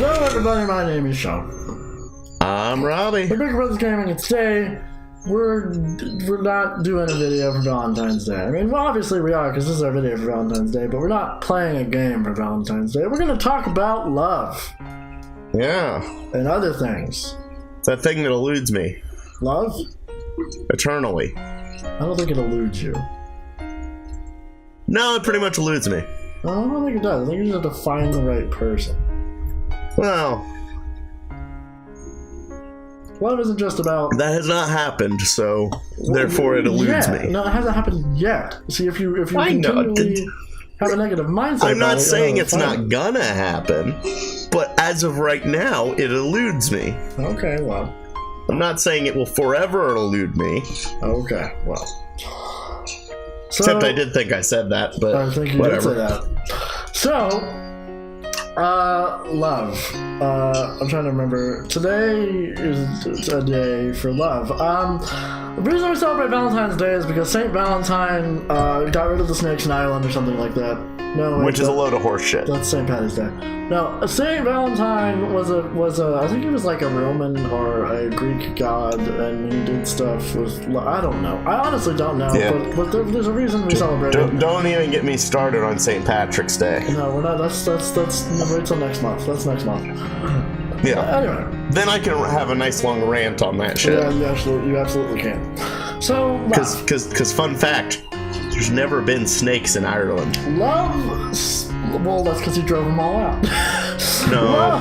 Hello everybody, my name is Sean. I'm Robbie. We're Bicker Brothers Gaming, and today we're not doing a video for Valentine's Day. I mean, well, obviously we are, because this is our video for Valentine's Day, but we're not playing a game for Valentine's Day. We're going to talk about love. Yeah. And other things. It's that thing that eludes me. Love? Eternally. I don't think it eludes you. No, it pretty much eludes me. I don't think it does. I think you just have to find the right person. Well, love isn't just about... that has not happened, so therefore it eludes me. No, it hasn't happened yet. See, if you continually have a negative mindset... I'm not saying it's not gonna happen, but as of right now, it eludes me. Okay, well... I'm not saying it will forever elude me. Okay, well... So, except I did think I said that, but I think you whatever. did say that. So, love. I'm trying to remember. Today is a day for love. The reason we celebrate Valentine's Day is because Saint Valentine got rid of the snakes in Ireland or something like that. No, which is a load of horse shit. That's St. Patty's Day. No, Saint Valentine was a I think he was like a Roman or a Greek god, and he did stuff with, I don't know. I honestly don't know, yeah. but there's a reason we celebrate it. Don't even get me started on St. Patrick's Day. No, we're not. That's wait till next month. That's next month. Yeah. Anyway. Then I can have a nice long rant on that shit. Yeah, you absolutely can. So, because fun fact, there's never been snakes in Ireland. Love, well, that's because he drove them all out. No.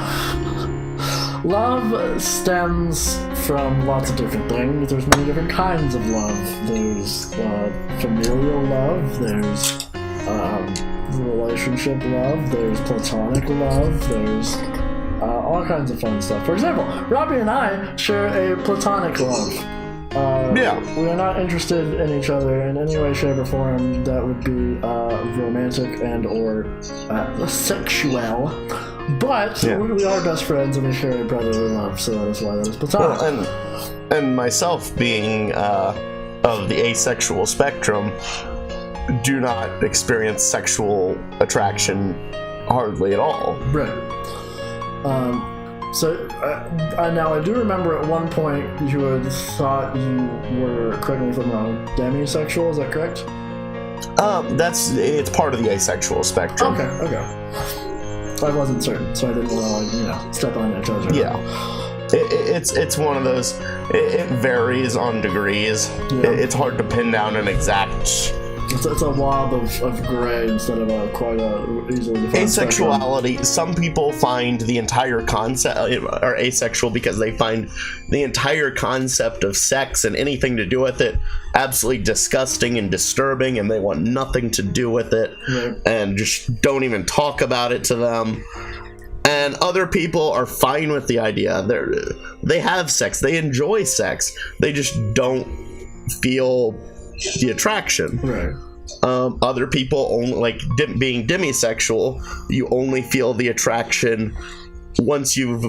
Love stems from lots of different things. There's many different kinds of love. There's familial love. There's relationship love. There's platonic love. There's all kinds of fun stuff. For example, Robbie and I share a platonic love. Yeah. We are not interested in each other in any way, shape, or form that would be romantic and or sexual. But we are best friends and we share a brotherly love, so that is why that is platonic. Well, and myself being of the asexual spectrum, do not experience sexual attraction hardly at all. Right. So, now I do remember at one point you had thought you were, correct me if I'm wrong, demisexual, is that correct? It's part of the asexual spectrum. Okay. I wasn't certain, so I didn't want to, step on their toes. Yeah. It's one of those, it varies on degrees. Yeah. It's hard to pin down an exact... It's a wob of gray instead of quite a easily defined asexuality. spectrum. Some people find the entire concept, are asexual because they find the entire concept of sex and anything to do with it absolutely disgusting and disturbing, and they want nothing to do with it, and just don't even talk about it to them. And other people are fine with the idea. They have sex, they enjoy sex, they just don't feel the attraction. Right. Other people only, like being demisexual, you only feel the attraction once you've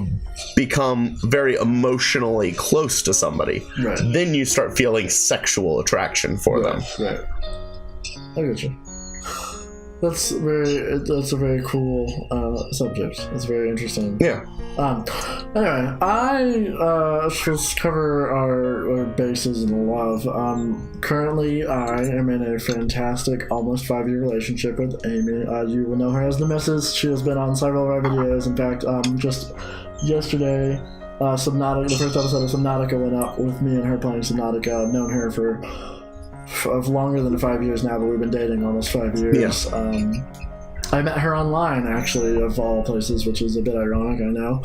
become very emotionally close to somebody. Right. Then you start feeling sexual attraction for them. Right. I get you. That's a very cool subject. It's very interesting. Yeah. Anyway, I should cover our bases in love. Currently, I am in a fantastic, almost 5-year relationship with Amy. You will know her as the Missus. She has been on several of our videos. In fact, just yesterday, Subnautica, the first episode of Subnautica went up with me and her playing Subnautica. I've known her for longer than 5 years now, but we've been dating almost 5 years. Yeah. I met her online, actually, of all places, which is a bit ironic, I know.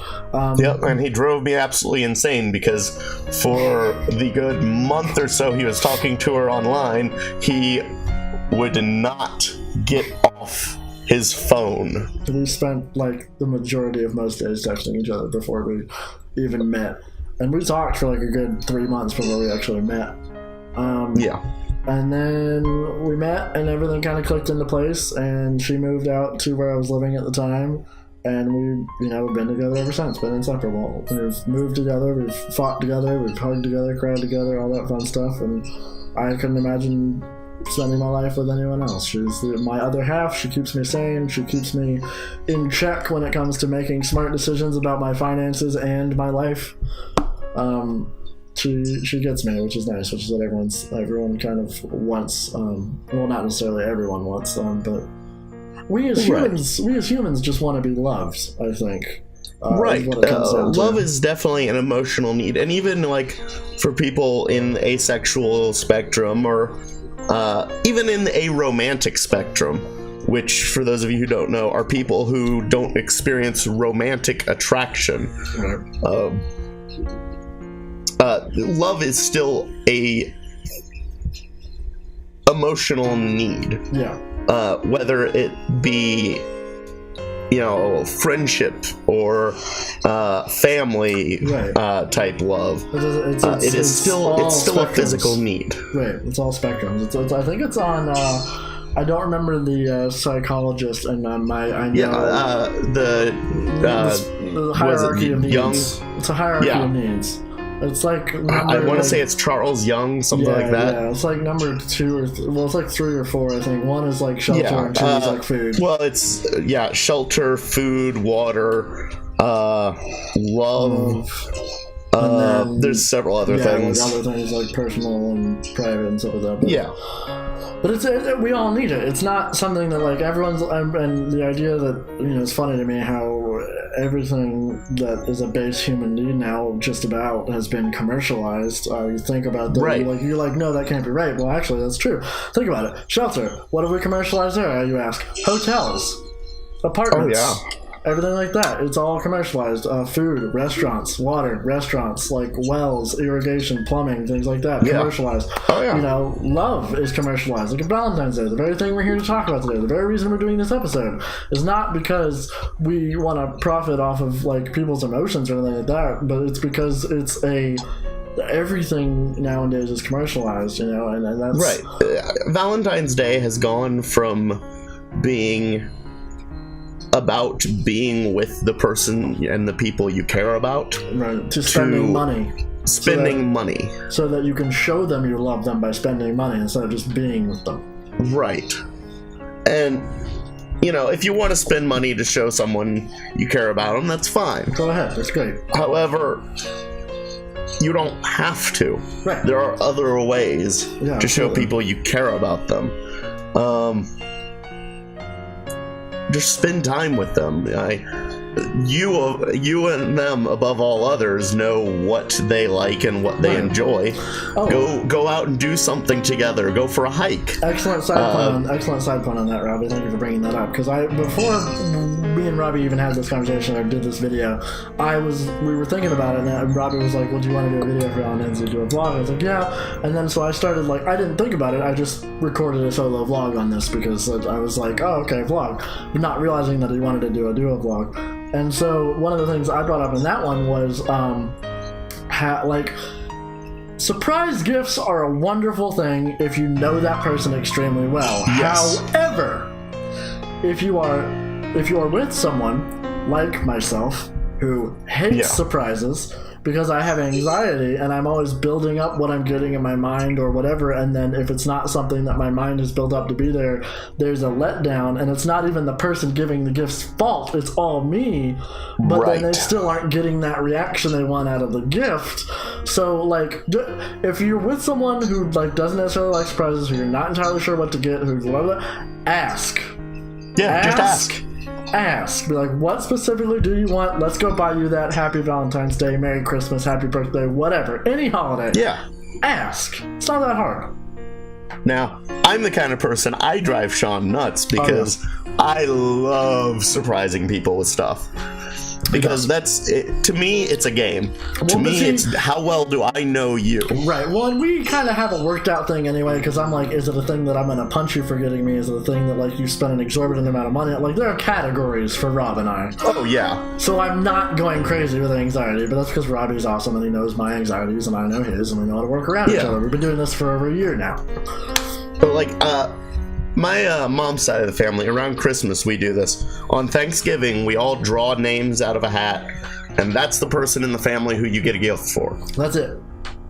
Yep, and he drove me absolutely insane because for the good month or so he was talking to her online, he would not get off his phone. We spent, the majority of most days texting each other before we even met. And we talked for, a good 3 months before we actually met. Yeah. And then we met, and everything kind of clicked into place, and she moved out to where I was living at the time, and we've been together ever since, been inseparable. We've moved together, we've fought together, we've hugged together, cried together, all that fun stuff, and I couldn't imagine spending my life with anyone else. She's my other half. She keeps me sane. She keeps me in check when it comes to making smart decisions about my finances and my life. She gets me, which is nice, which is what everyone kind of wants. Well, not necessarily everyone wants, but we as humans just want to be loved, I think. Right. Love is definitely an emotional need, and even like for people in the asexual spectrum, or even in the aromantic spectrum, which for those of you who don't know are people who don't experience romantic attraction. Love is still a emotional need. Yeah. Whether it be, you know, friendship or family type love, it is still a physical need. Right, it's all spectrums. I think it's on. I don't remember the psychologist, and the hierarchy of needs. It's a hierarchy of needs. It's like I want to say it's Charles Young, something like that. Yeah, it's like number 2 or it's like 3 or 4. I think 1 is like shelter, and 2 is like food. Well, it's shelter, food, water, love. And then, there's several other things. Like other things like personal and private and stuff like that. But we all need it. It's not something that like everyone's. And the idea that, you know, it's funny to me how everything that is a base human need now just about has been commercialized. You think about that, you're like, no, that can't be right. Well, actually, that's true. Think about it. Shelter. What have we commercialized there? You ask. Hotels, apartments. Oh yeah. Everything like that. It's all commercialized. Food, restaurants, water, restaurants, like wells, irrigation, plumbing, things like that. Commercialized. Oh, yeah. You know, love is commercialized. Like Valentine's Day, the very thing we're here to talk about today, the very reason we're doing this episode is not because we want to profit off of like people's emotions or anything like that, but it's because it's everything nowadays is commercialized, you know, and that's... Right. Valentine's Day has gone from being about being with the person and the people you care about, to spending money so that you can show them you love them by spending money instead of just being with them. Right. And, you know, if you want to spend money to show someone you care about them, that's fine. Go ahead, that's great. However, you don't have to. Right. There are other ways to show people you care about them. Just spend time with them. You and them, above all others, know what they like and what they enjoy. Go out and do something together. Go for a hike. Excellent side point on that, Robbie. Thank you for bringing that up. Because before me and Robbie even had this conversation or did this video, we were thinking about it, and Robbie was like, "Well, do you want to do a video for Valentines? Do a vlog?" I was like, "Yeah." And then so I started I didn't think about it. I just recorded a solo vlog on this because I was like, "Oh, okay, vlog," but not realizing that he wanted to do a duo vlog. And so one of the things I brought up in that one was surprise gifts are a wonderful thing if you know that person extremely well. Yes. However, if you are with someone like myself who hates surprises because I have anxiety and I'm always building up what I'm getting in my mind or whatever, and then if it's not something that my mind has built up to be there, there's a letdown, and it's not even the person giving the gift's fault, it's all me, but then they still aren't getting that reaction they want out of the gift. So if you're with someone who doesn't necessarily like surprises, who you're not entirely sure what to get, who's blah, blah, ask. Just ask. Ask. Be like, what specifically do you want? Let's go buy you that. Happy Valentine's Day, Merry Christmas, Happy Birthday, whatever. Any holiday. Yeah. Ask. It's not that hard. Now, I'm the kind of person, I drive Sean nuts because I love surprising people with stuff. Because to me, it's a game. To me, it's how well do I know you? Right. Well, and we kind of have a worked out thing anyway, because I'm like, is it a thing that I'm going to punch you for getting me? Is it a thing that you spend an exorbitant amount of money? There are categories for Rob and I. Oh, yeah. So I'm not going crazy with anxiety, but that's because Robbie's awesome and he knows my anxieties and I know his, and we know how to work around each other. We've been doing this for over a year now. But my mom's side of the family, around Christmas we do this. On Thanksgiving, we all draw names out of a hat, and that's the person in the family who you get a gift for. That's it.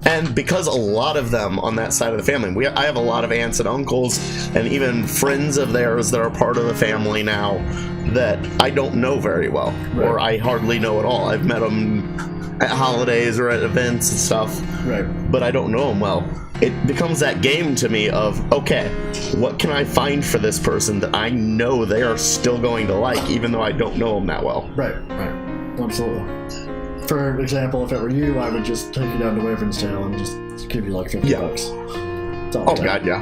And because a lot of them on that side of the family, I have a lot of aunts and uncles and even friends of theirs that are part of the family now that I don't know very well, right. or I hardly know at all. I've met them at holidays or at events and stuff, right. but I don't know them well. It becomes that game to me of, okay, what can I find for this person that I know they are still going to like, even though I don't know them that well? Right, absolutely. For example, if it were you, I would just take you down to Ravensdale and just give you like $50. Oh god, yeah.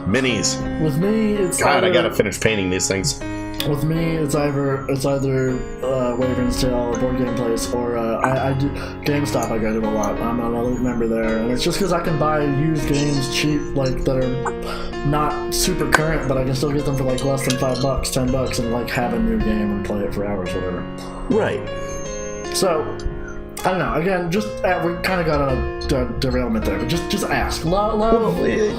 Minis. With me, it's God, I gotta finish painting these things. With me, it's either Ravensdale, a board game place, or I do GameStop. I go to a lot. I'm an elite member there, and it's just because I can buy used games cheap, like that are not super current, but I can still get them for like less than $5, $10, and like have a new game and play it for hours, whatever. Right. So, I don't know. Again, just we kind of got on a derailment there, but just ask. Love. It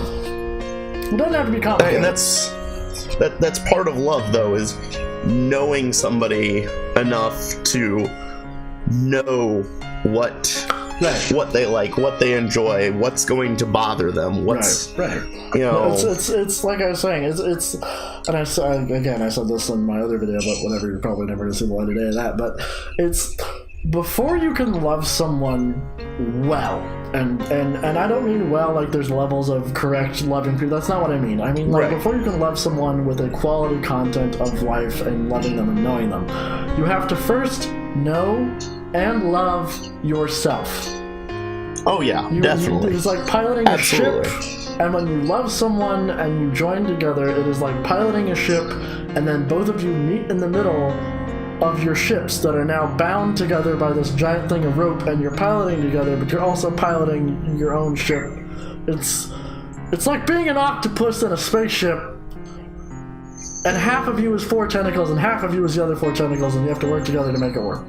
doesn't have to be complicated. And that's part of love, though, is knowing somebody enough to know what they like, what they enjoy, what's going to bother them, what's right. You know, it's like I was saying, it's and I said this in my other video, but whatever, you're probably never gonna see the light of day of that. But it's before you can love someone well, and I don't mean well like there's levels of correct loving people. That's not what I mean. I mean like before you can love someone with a quality content of life and loving them and knowing them, you have to first know and love yourself. Oh yeah, definitely. It's like piloting a ship, and when you love someone and you join together, it is like piloting a ship, and then both of you meet in the middle of your ships that are now bound together by this giant thing of rope, and you're piloting together, but you're also piloting your own ship. It's like being an octopus in a spaceship, and half of you is 4 tentacles and half of you is the other 4 tentacles, and you have to work together to make it work.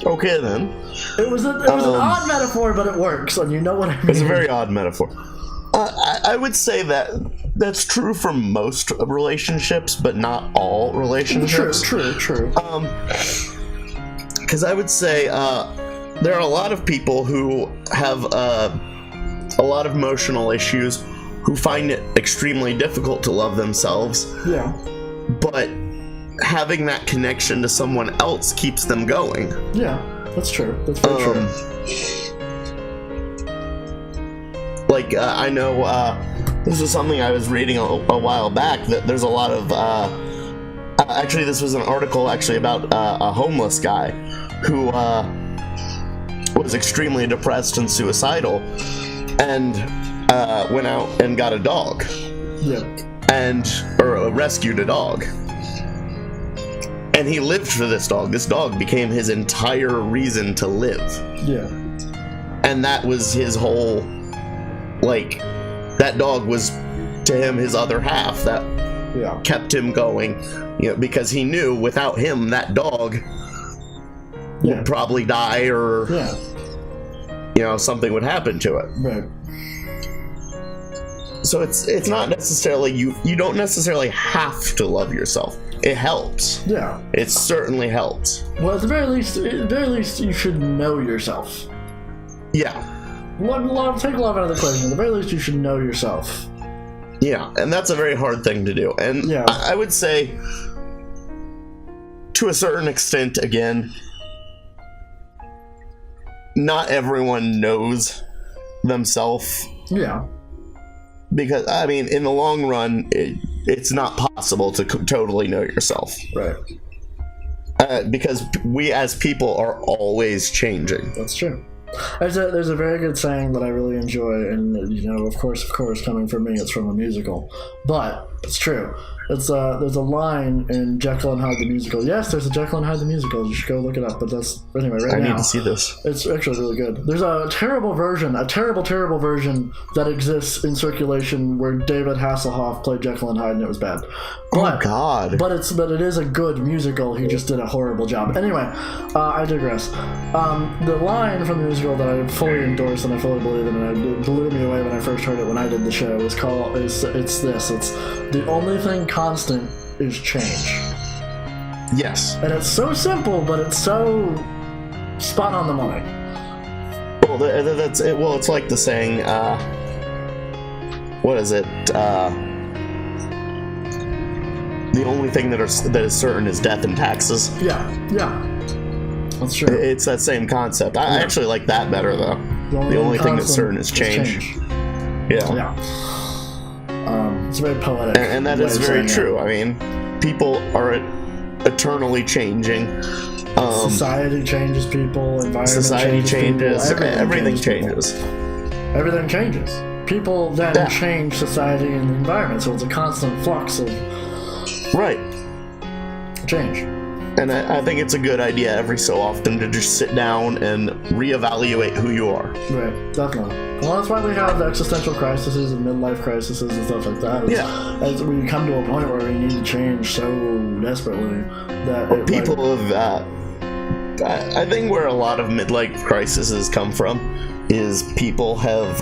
Okay then. It was an odd metaphor, but it works, and you know what I mean. It's a very odd metaphor. I would say that's true for most relationships, but not all relationships. True. Because I would say there are a lot of people who have a lot of emotional issues who find it extremely difficult to love themselves. Yeah. But having that connection to someone else keeps them going. Yeah, that's true. That's very true. Like, I know this is something I was reading a while back, that there's a lot of actually this was an article about a homeless guy who was extremely depressed and suicidal, and went out and got a dog. Yeah. Or rescued a dog. And he lived for this dog. This dog became his entire reason to live. Yeah. And that was his whole, like, that dog was to him his other half that kept him going, because he knew without him that dog would probably die, or something would happen to it. Right. So it's not necessarily, you don't necessarily have to love yourself. It helps. Yeah. It certainly helps. Well, at the very least, you should know yourself. Yeah. Take love out of the equation. At the very least, you should know yourself. Yeah, and that's a very hard thing to do. And I would say, to a certain extent, again, not everyone knows themselves. Yeah. Because, I mean, in the long run, it's not possible to totally know yourself. Right. Because we as people are always changing. That's true. There's a very good saying that I really enjoy, and of course, coming from me, it's from a musical, but it's true. There's a line in Jekyll and Hyde the musical. Yes, there's a Jekyll and Hyde the musical. You should go look it up. But anyway, right now. I need to see this. It's actually really good. There's a terrible version that exists in circulation where David Hasselhoff played Jekyll and Hyde, and it was bad. Oh God! But it is a good musical. He just did a horrible job. Anyway, I digress. The line from the musical that I fully endorse and I fully believe in, and it blew me away when I first heard it when I did the show, is the only thing constant is change. Yes. And it's so simple, but it's so spot on the money. Well, that's it. Well, it's like the saying, what is it? The only thing that is certain is death and taxes. Yeah. That's true. It's that same concept. I actually like that better, though. The only thing that's certain is change. Yeah. It's very poetic. And that is very true. I mean, people are eternally changing. Society changes people. Environment changes. People, everything changes. Everything changes. People then change society and the environment, so it's a constant flux of change. And I think it's a good idea every so often to just sit down and reevaluate who you are. Right, definitely. Well, that's why we have the existential crises and midlife crises and stuff like that. As we come to a point where we need to change so desperately that people have. I think where a lot of midlife crises come from is people have.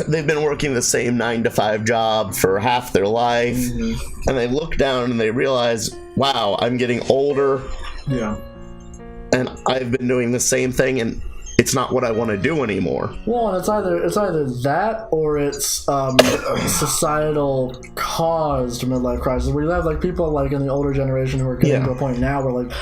They've been working the same 9-to-5 job for half their life, and they look down and they realize, wow, I'm getting older. Yeah. And I've been doing the same thing, and it's not what I want to do anymore. Well, and it's either that or it's societal caused midlife crisis. We have like people like in the older generation who are getting to a point now where like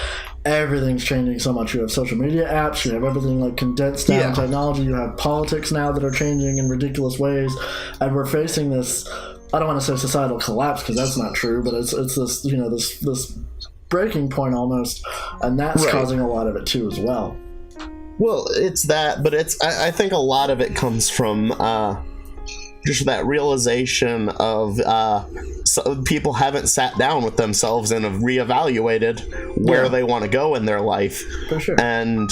everything's changing so much. You have social media apps, you have everything like condensed down technology, you have politics now that are changing in ridiculous ways, and we're facing this, I don't want to say societal collapse because that's not true, but it's this, you know, this breaking point almost, and that's causing a lot of it too as well. Well, it's that, but I think a lot of it comes from just that realization of people haven't sat down with themselves and have reevaluated where they want to go in their life. For sure. And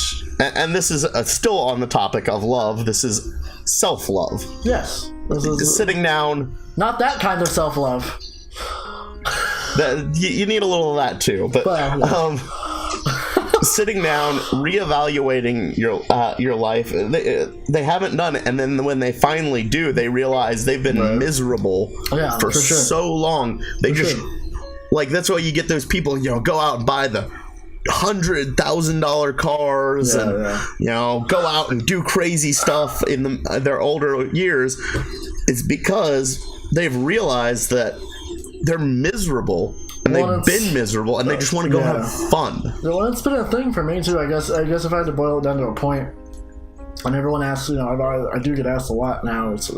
this is still on the topic of love. This is self-love. Yes. This is sitting down. Not that kind of self-love. You need a little of that too, but sitting down, reevaluating your life. They haven't done it, and then when they finally do, they realize they've been miserable for so long. They like, that's why you get those people, you know, go out and buy the $100,000 cars and you know, go out and do crazy stuff in their older years. It's because they've realized that they're miserable. And they've been miserable, and they just want to go have fun. Well, it's been a thing for me too. I guess if I had to boil it down to a point, and everyone asks, you know, I do get asked a lot now. It's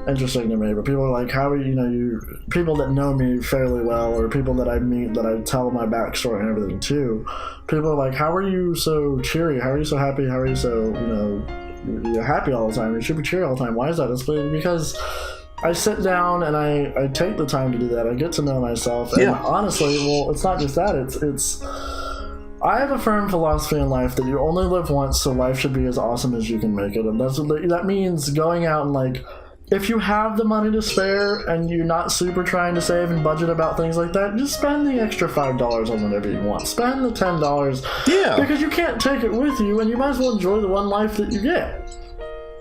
interesting to me, but people are like, how are you people that know me fairly well, or people that I meet that I tell my backstory and everything too. People are like, how are you so cheery? How are you so happy? How are you so, you know, you're happy all the time? You should be cheery all the time. Why is that? It's because I sit down and I take the time to do that. I get to know myself. And honestly, well, it's not just that. It's I have a firm philosophy in life that you only live once, so life should be as awesome as you can make it. And that means going out and, like, if you have the money to spare and you're not super trying to save and budget about things like that, just spend the extra $5 on whatever you want. Spend the $10. Yeah. Because you can't take it with you, and you might as well enjoy the one life that you get.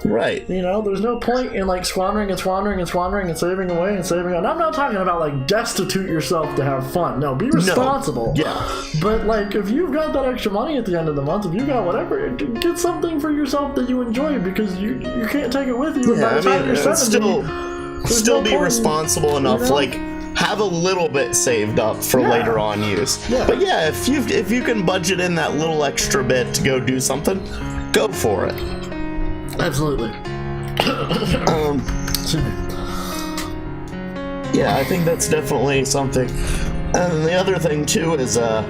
Right. You know, there's no point in like squandering and saving away and saving. And I'm not talking about like destitute yourself to have fun. No, be responsible. No. Yeah. But like, if you've got that extra money at the end of the month, if you got whatever, get something for yourself that you enjoy, because you can't take it with you. Yeah, by the time you're 70, still be responsible enough. You know? Like, have a little bit saved up for later on use. Yeah. But yeah, if you can budget in that little extra bit to go do something, go for it. Absolutely. Yeah, I think that's definitely something. And the other thing too is, I'm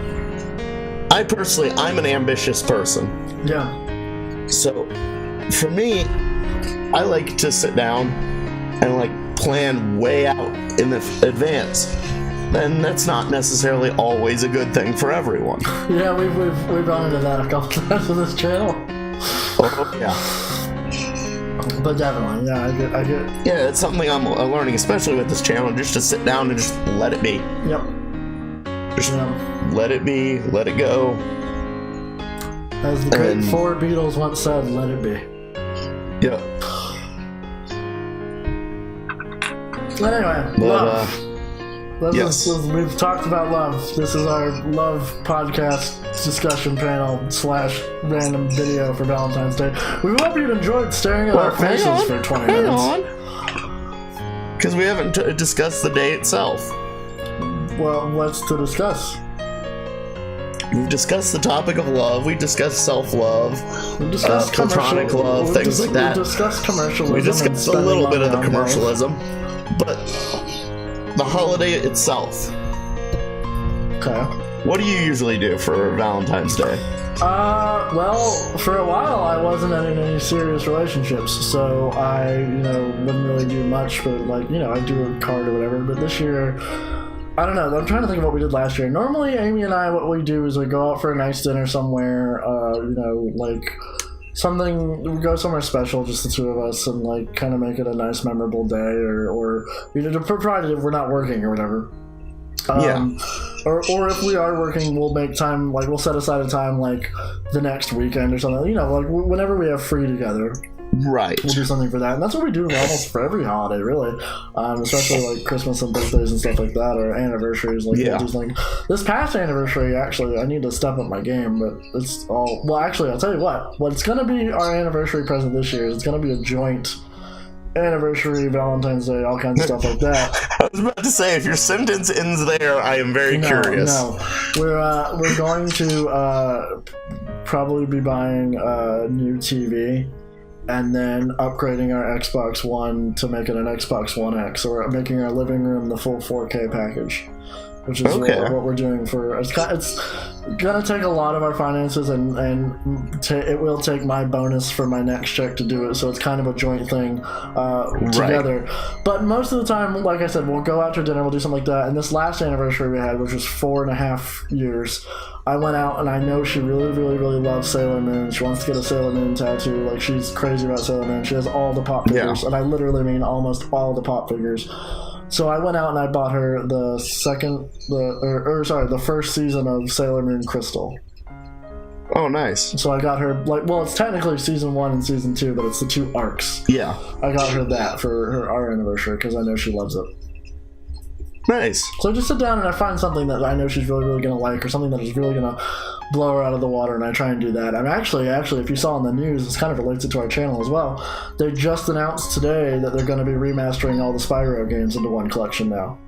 an ambitious person. Yeah. So, for me, I like to sit down and like plan way out in advance. And that's not necessarily always a good thing for everyone. Yeah, we've run into that a couple times on this channel. Oh yeah. But definitely, yeah, I get. Yeah, it's something I'm learning, especially with this channel, just to sit down and just let it be. Yep. Just let it be, let it go. As the great four Beatles once said, let it be. Yep. But anyway, love. We've talked about love. This is our love podcast discussion panel / random video for Valentine's Day. We hope you enjoyed staring at our faces for 20 minutes. Because we haven't discussed the day itself. Well, what's to discuss? We've discussed the topic of love. We discussed self-love. We discussed platonic love, things like that. We discussed commercialism. We discussed a little bit of the commercialism. But the holiday itself. Okay. What do you usually do for Valentine's Day? Well, for a while I wasn't in any serious relationships, so I, wouldn't really do much, but I'd do a card or whatever. But this year, I don't know. I'm trying to think of what we did last year. Normally, Amy and I, what we do is we go out for a nice dinner somewhere, we go somewhere special, just the two of us, and kind of make it a nice, memorable day, or provided if we're not working or whatever. Or if we are working, we'll make time, we'll set aside a time, the next weekend or something, whenever we have free together. Right. We'll do something for that. And that's what we do almost for every holiday, really. Especially Christmas and birthdays and stuff like that, or anniversaries. We'll do something. This past anniversary, actually, I need to step up my game, but it's all... Well, actually, I'll tell you what. What's going to be our anniversary present this year is it's going to be a joint anniversary, Valentine's Day, all kinds of stuff like that. I was about to say, if your sentence ends there, I am very curious. No, we're going to probably be buying a new TV and then upgrading our Xbox One to make it an Xbox One X. So we're making our living room the full 4K package, which is what we're doing for... It's going to take a lot of our finances, and it will take my bonus for my next check to do it, so it's kind of a joint thing together. Right. But most of the time, like I said, we'll go out to dinner, we'll do something like that. And this last anniversary we had, which was 4.5 years, I went out, and I know she really, really, really loves Sailor Moon. She wants to get a Sailor Moon tattoo. She's crazy about Sailor Moon. She has all the pop figures, and I literally mean almost all the pop figures. So I went out and I bought her the first season of Sailor Moon Crystal. Oh, nice. So I got her, it's technically season 1 and season 2, but it's the 2 arcs. Yeah. I got her that for our anniversary because I know she loves it. Nice. So I just sit down and I find something that I know she's really, really going to like, or something that is really going to blow her out of the water, and I try and do that. And actually, if you saw on the news, this kind of relates it to our channel as well. They just announced today that they're going to be remastering all the Spyro games into one collection now.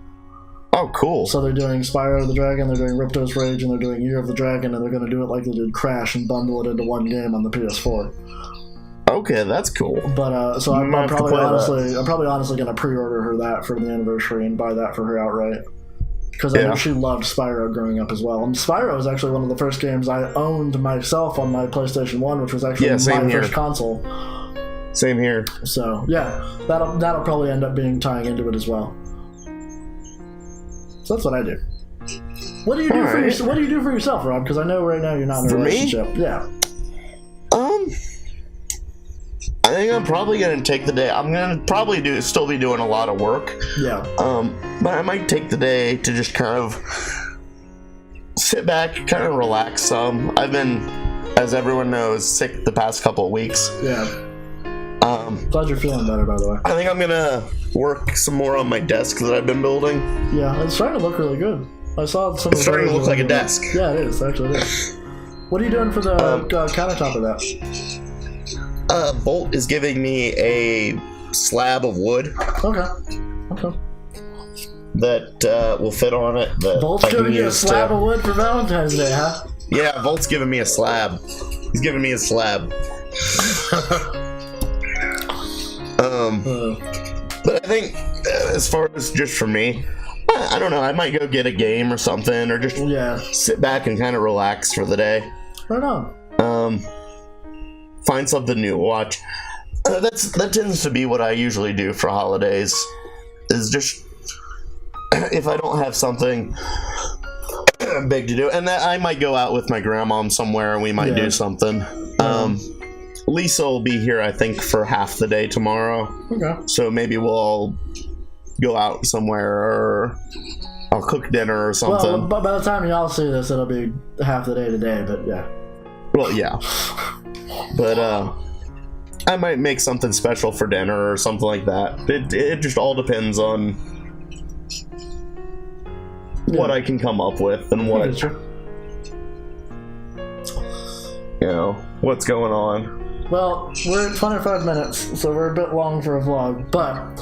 Oh, cool. So they're doing Spyro the Dragon, they're doing Ripto's Rage, and they're doing Year of the Dragon, and they're going to do it like they did Crash and bundle it into one game on the PS4. Okay, that's cool. But so I'm probably honestly going to pre-order her that for the anniversary and buy that for her outright. Because I know she loved Spyro growing up as well. And Spyro was actually one of the first games I owned myself on my PlayStation 1, which was actually my first console. Same here. So, yeah, that'll probably end up being tying into it as well. So that's what I do. What do you do for yourself, Rob? Because I know right now you're not in a relationship. Me? Yeah. I think I'm probably gonna take the day. I'm gonna probably still be doing a lot of work. Yeah. But I might take the day to just kind of sit back, kind of relax some. I've been, as everyone knows, sick the past couple of weeks. Yeah. Glad you're feeling better, by the way. I think I'm gonna work some more on my desk that I've been building. Yeah, it's starting to look really good. I saw some. It's starting to look like a desk. Yeah, it is. Actually, it is. What are you doing for the countertop of that? Bolt is giving me a slab of wood. Okay. That will fit on it. Bolt's giving you a slab of wood for Valentine's Day, huh? Yeah, Bolt's giving me a slab. He's giving me a slab. But I think, as far as just for me, I don't know, I might go get a game or something, or just sit back and kind of relax for the day. Right on. Find something new to watch. That tends to be what I usually do for holidays, is just, if I don't have something big to do, and that I might go out with my grandmom somewhere and we might do something. Lisa will be here, I think, for half the day tomorrow. Okay. So maybe we'll all go out somewhere, or I'll cook dinner or something. Well, but by the time y'all see this, it'll be half the day today, but yeah. Well, yeah. But I might make something special for dinner or something like that. It just all depends on what I can come up with and what what's going on. Well, we're at 25 minutes, so we're a bit long for a vlog, but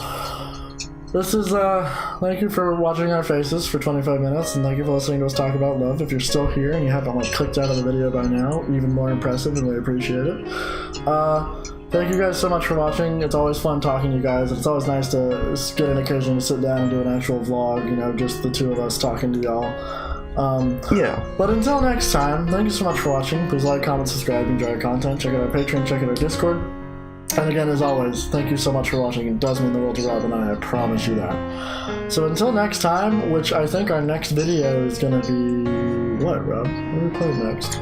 this is, thank you for watching our faces for 25 minutes, and thank you for listening to us talk about love. If you're still here and you haven't, like, clicked out of the video by now, even more impressive, and we appreciate it. Thank you guys so much for watching. It's always fun talking to you guys. It's always nice to get an occasion to sit down and do an actual vlog, just the two of us talking to y'all. But until next time, thank you so much for watching. Please like, comment, subscribe, enjoy our content. Check out our Patreon, check out our Discord. And again, as always, thank you so much for watching. It does mean the world to Rob and I promise you that. So until next time, which I think our next video is going to be... What, Rob? What are we playing next?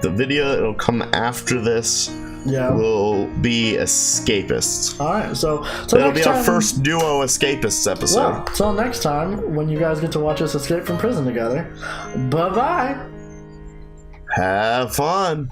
The video that'll come after this will be Escapists. Alright, so that'll be our first duo Escapists episode. Well, till next time, when you guys get to watch us escape from prison together, bye-bye! Have fun!